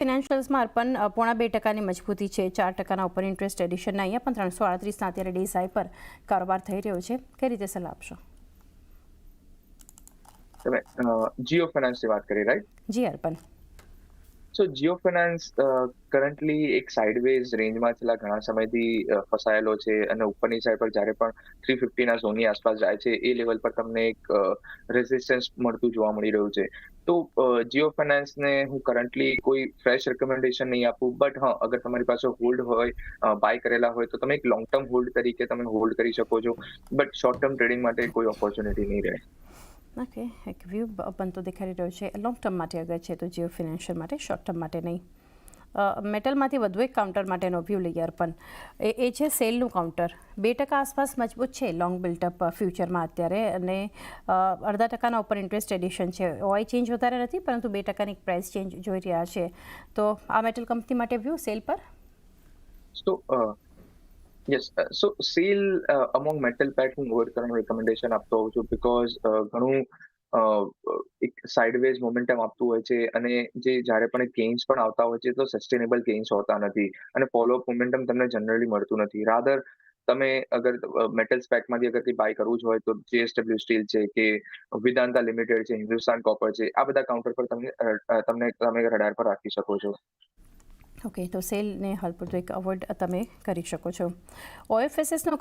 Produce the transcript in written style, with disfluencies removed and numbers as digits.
ફિનાન્શિયલ્સમાં અર્પણ 0.5% મજબૂતી છે, 4%ના ઉપર ઇન્ટરેસ્ટ એડિશનના અહીંયા પણ 338ના અત્યારે ડે હાઈ પર કારોબાર થઈ રહ્યો છે. કઈ રીતે સલાહ આપશો? તમે જીઓ ફાઇનાન્સની વાત કરી, રાઈટ? જી અર્પણ. સો જીઓ ફાઇનાન્સ કરન્ટલી એક સાઇડવેઝ રેન્જમાં છેલ્લા ઘણા સમયથી ફસાયેલો છે, અને ઉપરની સાઈડ પર જ્યારે પણ 350ના ઝોનની આસપાસ જાય છે એ લેવલ પર તમને એક રેઝિસ્ટન્સ મળતું જોવા મળી રહ્યું છે. તો જીઓ ફાઇનાન્સને હું કરન્ટલી કોઈ ફ્રેશ રેકમેન્ડેશન નહીં આપું, બટ હા, અગર તમારી પાસે હોલ્ડ હોય, બાય કરેલા હોય, તો તમે એક લોંગ ટર્મ હોલ્ડ તરીકે તમે હોલ્ડ કરી શકો છો, બટ શોર્ટ ટર્મ ટ્રેડિંગ માટે કોઈ ઓપોર્ચ્યુનિટી નહીં રહે. ઓકે, એક વ્યૂ બનતો દેખાઈ રહ્યો છે. લોંગ ટર્મ માટે અગર છે તો જીઓ ફિનાન્શિયલ માટે, શોર્ટ ટર્મ માટે નહીં. મેટલમાંથી વધુ એક કાઉન્ટર માટેનો વ્યૂ લઈએ અર્પણ. એ છે સેલનું કાઉન્ટર. 2% આસપાસ મજબૂત છે લોંગ બિલ્ટઅપ ફ્યુચરમાં અત્યારે, અને 0.5% ઉપર ઇન્ટરેસ્ટ એડિશન છે. ઓઆઈ ચેન્જ વધારે નથી, પરંતુ 2%ની પ્રાઇસ ચેન્જ જોઈ રહ્યા છે. તો આ મેટલ કંપની માટે વ્યૂ સેલ પર? સો યસ, સો સેલ અમોંગ મેટલ પેક હું અવોઇડ કરવાનું રેકમેન્ડેશન આપતો હોઉં છું, બીકોઝ ઘણું એક સાઇડવેઝ મોમેન્ટમ આપતું હોય છે, અને જે જ્યારે પણ ગેઇન્સ પણ આવતા હોય છે તો સસ્ટેનેબલ ગેઇન્સ હોતા નથી, અને ફોલોઅપ મોમેન્ટમ તમને જનરલી મળતું નથી. રાધર તમે અગર મેટલ સ્પેકમાંથી અગર કંઈ બાય કરવું જ હોય તો જેએસડબલ્યુ સ્ટીલ છે, કે વિદાંતા લિમિટેડ છે, હિન્દુસ્તાન કોપર છે, આ બધા કાઉન્ટર પર તમે રડાર પર રાખી શકો છો. ઓકે, તો સેલને હાલ પૂરતું એક અવોઇડ તમે કરી શકો છો. ઓએફએસએસનો